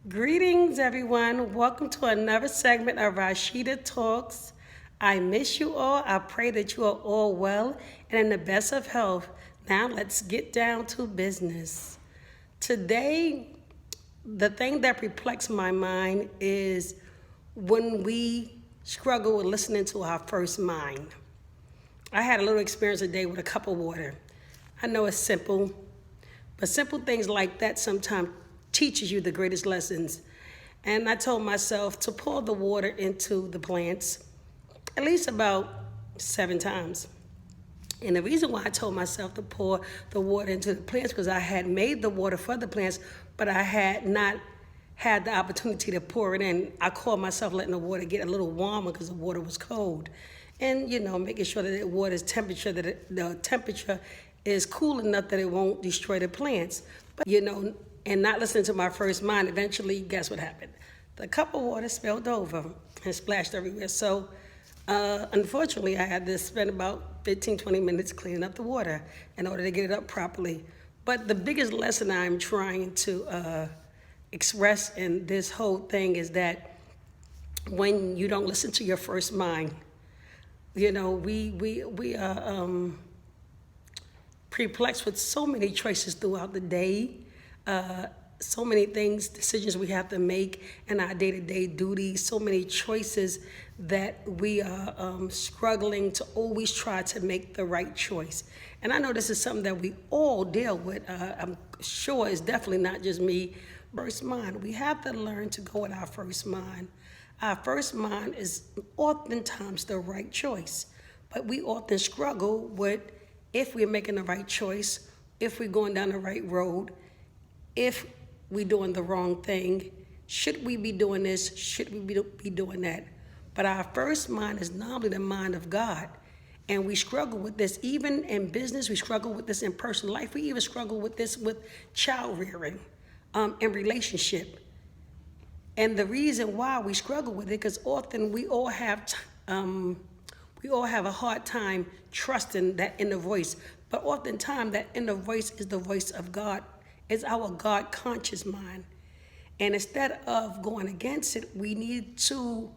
Greetings, everyone. Welcome to another segment of Rasheeda Talks. I miss you all. I pray that you are all well and in the best of health. Now, let's get down to business. Today, the thing that perplexes my mind is when we struggle with listening to our first mind. I had a little experience today with a cup of water. I know it's simple, but simple things like that sometimes teaches you the greatest lessons. And I told myself to pour the water into the plants at least about 7 times. And the reason why I told myself to pour the water into the plants because I had made the water for the plants, but I had not had the opportunity to pour it in. I caught myself letting the water get a little warmer because the water was cold. And, making sure that the water's temperature, the temperature is cool enough that it won't destroy the plants. But, and not listening to my first mind, eventually, guess what happened? The cup of water spilled over and splashed everywhere. So, unfortunately, I had to spend about 15, 20 minutes cleaning up the water in order to get it up properly. But the biggest lesson I'm trying to express in this whole thing is that when you don't listen to your first mind, we are perplexed with so many choices throughout the day, so many decisions we have to make in our day-to-day duties, so many choices that we are struggling to always try to make the right choice. And I know this is something that we all deal with. I'm sure it's definitely not just me. First mind, we have to learn to go with our first mind. Our first mind is oftentimes the right choice, but we often struggle with if we're making the right choice, if we're going down the right road, if we're doing the wrong thing, should we be doing this, should we be doing that? But our first mind is normally the mind of God, and we struggle with this even in business, we struggle with this in personal life, we even struggle with this with child rearing, in relationship. And the reason why we struggle with it, because often we all have a hard time trusting that inner voice. But oftentimes that inner voice is the voice of God. It's our God conscious mind. And instead of going against it, we need to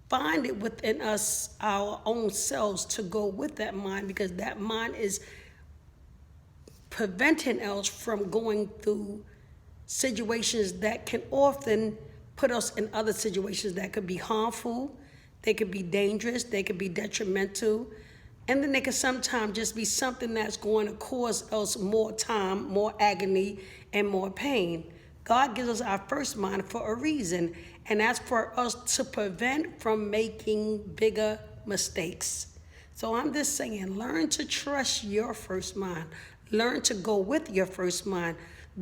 find it within us, our own selves, to go with that mind, because that mind is preventing us from going through situations that can often put us in other situations that could be harmful, they could be dangerous, they could be detrimental, and then they could sometimes just be something that's going to cause us more time, more agony, and more pain. God gives us our first mind for a reason, and that's for us to prevent from making bigger mistakes. So I'm just saying, learn to trust your first mind. Learn to go with your first mind.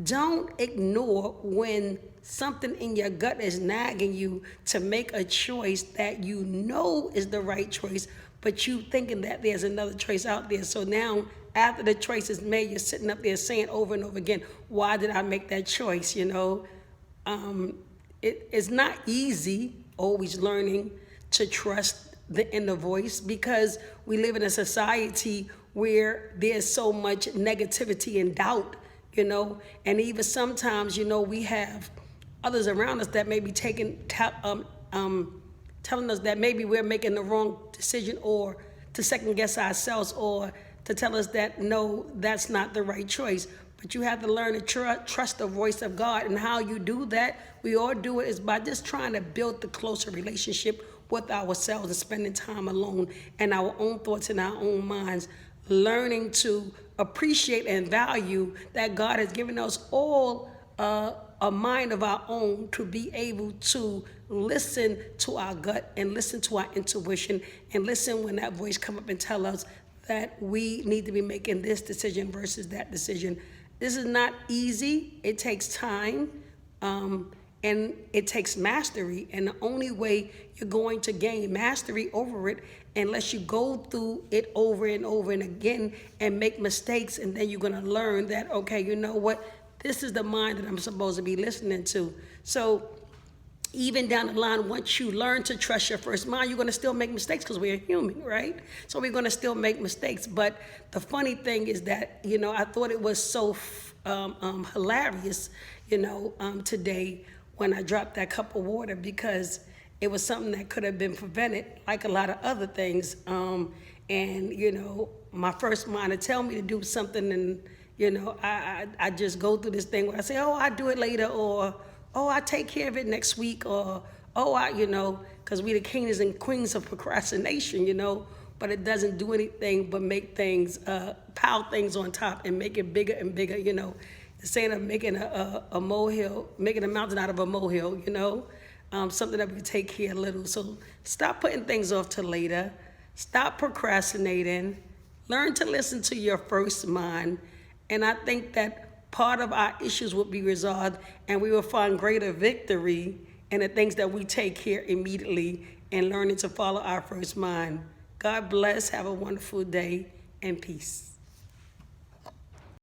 Don't ignore when something in your gut is nagging you to make a choice that you know is the right choice, but you thinking that there's another choice out there. So now, after the choice is made, you're sitting up there saying over and over again, why did I make that choice, It's not easy always learning to trust the inner voice, because we live in a society where there's so much negativity and doubt, and even sometimes, we have others around us that may be telling us that maybe we're making the wrong decision, or to second guess ourselves, or to tell us that, no, that's not the right choice. But you have to learn to trust the voice of God. And how you do that, we all do it, is by just trying to build the closer relationship with ourselves and spending time alone and our own thoughts and our own minds, learning to appreciate and value that God has given us all a mind of our own to be able to listen to our gut and listen to our intuition and listen when that voice come up and tell us that we need to be making this decision versus that decision. This is not easy. It takes time, and it takes mastery. And the only way you're going to gain mastery over it, unless you go through it over and over and again and make mistakes, and then you're going to learn that, okay, you know what? This is the mind that I'm supposed to be listening to. So even down the line, once you learn to trust your first mind, you're going to still make mistakes, because we're human, right? So we're going to still make mistakes. But the funny thing is that, I thought it was so hilarious, today, when I dropped that cup of water, because it was something that could have been prevented, like a lot of other things. And my first mind to tell me to do something, and I just go through this thing where I say, oh, I'll do it later, or oh, I'll take care of it next week, or oh, because we the kings and queens of procrastination, but it doesn't do anything but make things, pile things on top and make it bigger and bigger, The saying of making a molehill, making a mountain out of a molehill, something that we take care of little. So stop putting things off to later. Stop procrastinating. Learn to listen to your first mind. And I think that part of our issues will be resolved, and we will find greater victory in the things that we take care immediately and learning to follow our first mind. God bless. Have a wonderful day, and peace.